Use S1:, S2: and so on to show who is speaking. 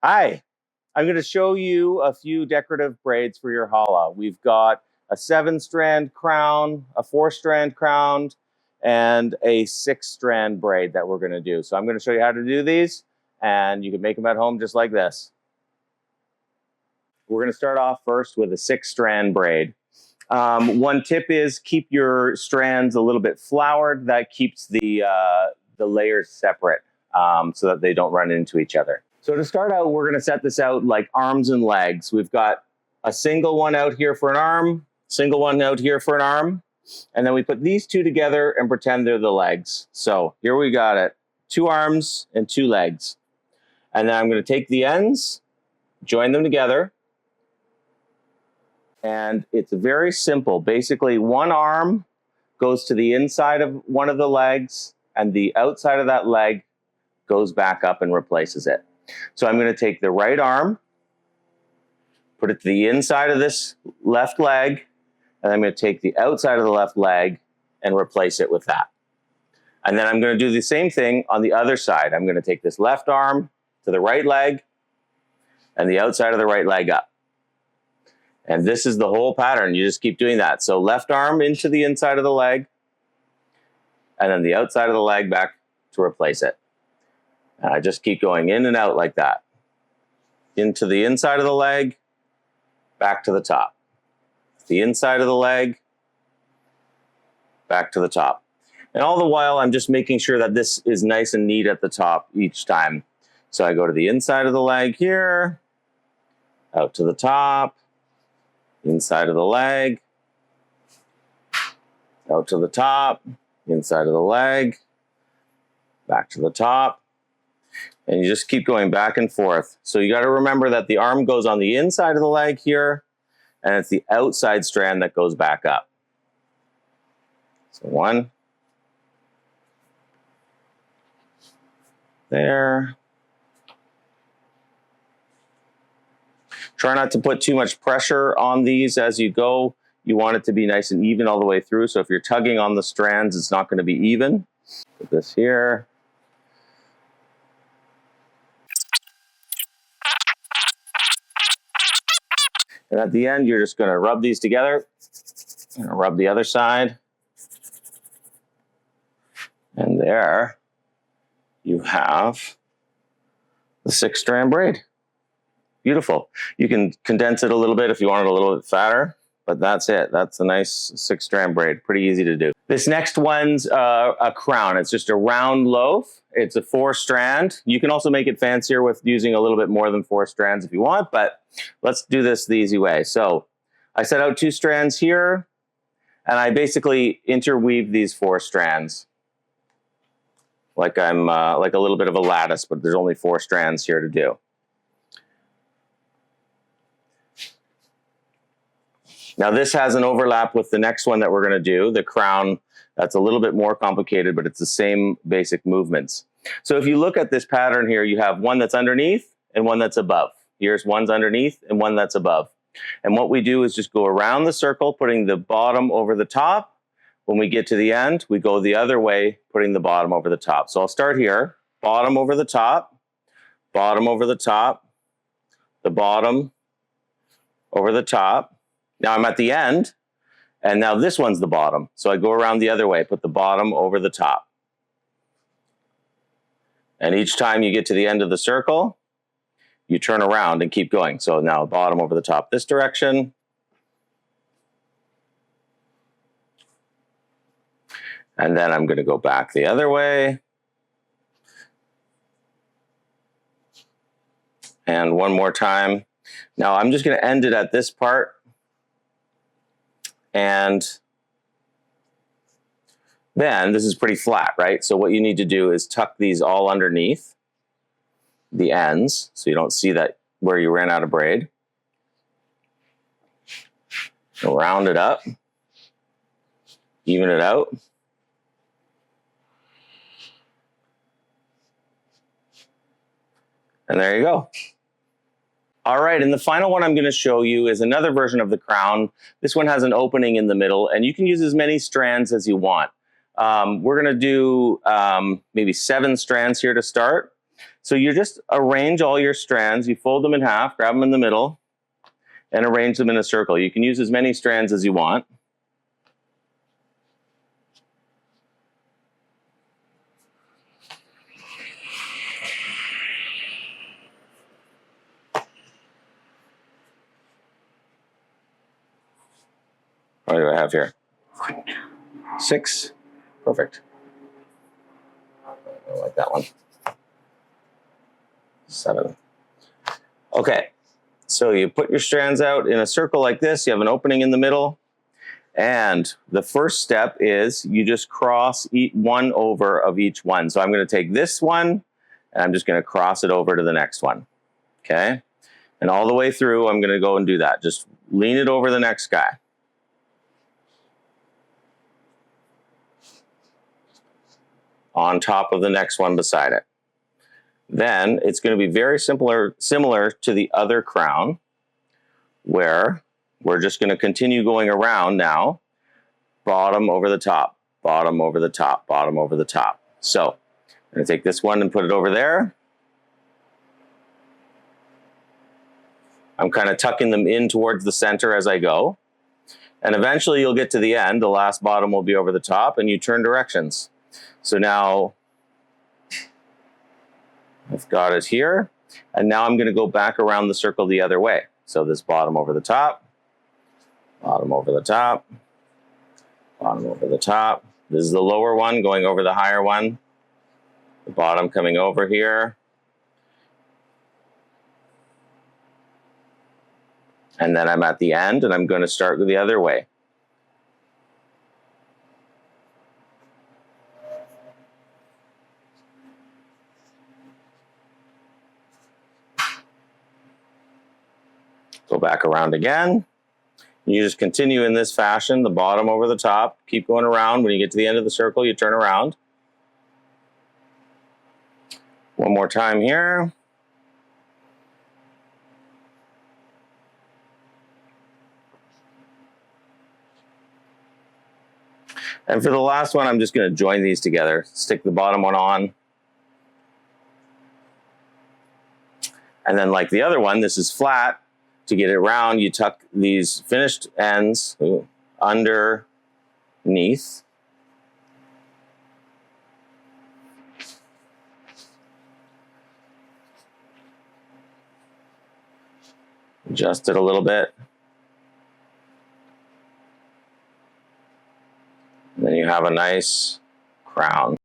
S1: Hi, I'm going to show you a few decorative braids for your challah. We've got a 7-strand crown, a 4-strand crown, and a 6-strand braid that we're going to do. So I'm going to show you how to do these, and you can make them at home just like this. We're going to start off first with a 6-strand braid. One tip is keep your strands a little bit floured. That keeps the layers separate so that they don't run into each other. So to start out, we're going to set this out like arms and legs. We've got a single one out here for an arm, single one out here for an arm, and then we put these two together and pretend they're the legs. So here we got it, 2 arms and 2 legs. And then I'm going to take the ends, join them together, and it's very simple. Basically, one arm goes to the inside of one of the legs, and the outside of that leg goes back up and replaces it. So I'm going to take the right arm, put it to the inside of this left leg, and I'm going to take the outside of the left leg and replace it with that. And then I'm going to do the same thing on the other side. I'm going to take this left arm to the right leg and the outside of the right leg up. And this is the whole pattern. You just keep doing that. So left arm into the inside of the leg, and then the outside of the leg back to replace it. And I just keep going in and out like that. Into the inside of the leg, back to the top. The inside of the leg, back to the top. And all the while, I'm just making sure that this is nice and neat at the top each time. So I go to the inside of the leg here, out to the top, inside of the leg, out to the top, inside of the leg, back to the top. And you just keep going back and forth. So you got to remember that the arm goes on the inside of the leg here, and it's the outside strand that goes back up. So 1. There. Try not to put too much pressure on these as you go. You want it to be nice and even all the way through. So if you're tugging on the strands, it's not going to be even. Put this here. And at the end, you're just going to rub these together. And rub the other side. And there you have the 6-strand braid. Beautiful. You can condense it a little bit if you want it a little bit fatter, but that's it. That's a nice 6-strand braid. Pretty easy to do. This next one's a crown. It's just a round loaf. It's a 4-strand. You can also make it fancier with using a little bit more than 4 strands if you want, but let's do this the easy way. So I set out 2 strands here, and I basically interweave these 4 strands. Like I'm like a little bit of a lattice, but there's only 4 strands here to do. Now this has an overlap with the next one that we're going to do, the crown. That's a little bit more complicated, but it's the same basic movements. So if you look at this pattern here, you have one that's underneath and one that's above. Here's one's underneath and one that's above. And what we do is just go around the circle, putting the bottom over the top. When we get to the end, we go the other way, putting the bottom over the top. So I'll start here, bottom over the top, bottom over the top, the bottom over the top. Now I'm at the end, and now this one's the bottom. So I go around the other way, put the bottom over the top. And each time you get to the end of the circle, you turn around and keep going. So now bottom over the top this direction. And then I'm going to go back the other way. And one more time. Now I'm just going to end it at this part. And then this is pretty flat, right? So what you need to do is tuck these all underneath the ends so you don't see that where you ran out of braid. Round it up, even it out. And there you go. All right, and the final one I'm going to show you is another version of the crown. This one has an opening in the middle, and you can use as many strands as you want. We're going to do maybe 7 strands here to start. So you just arrange all your strands, you fold them in half, grab them in the middle, and arrange them in a circle. You can use as many strands as you want. What do I have here? 6. Perfect. I like that one. 7. Okay. So you put your strands out in a circle like this. You have an opening in the middle. And the first step is you just cross one over of each one. So I'm going to take this one, and I'm just going to cross it over to the next one. Okay? And all the way through, I'm going to go and do that. Just lean it over the next guy. On top of the next one beside it. Then it's going to be very similar to the other crown, where we're just going to continue going around now, bottom over the top, bottom over the top, bottom over the top. So I'm going to take this one and put it over there. I'm kind of tucking them in towards the center as I go. And eventually you'll get to the end. The last bottom will be over the top, and you turn directions. So now I've got it here, and now I'm going to go back around the circle the other way. So this bottom over the top, bottom over the top, bottom over the top. This is the lower one going over the higher one. The bottom coming over here. And then I'm at the end, and I'm going to start the other way. Go back around again. You just continue in this fashion, the bottom over the top. Keep going around. When you get to the end of the circle, you turn around. One more time here. And for the last one, I'm just going to join these together. Stick the bottom one on. And then like the other one, this is flat. To get it round, you tuck these finished ends underneath. Adjust it a little bit. And then you have a nice crown.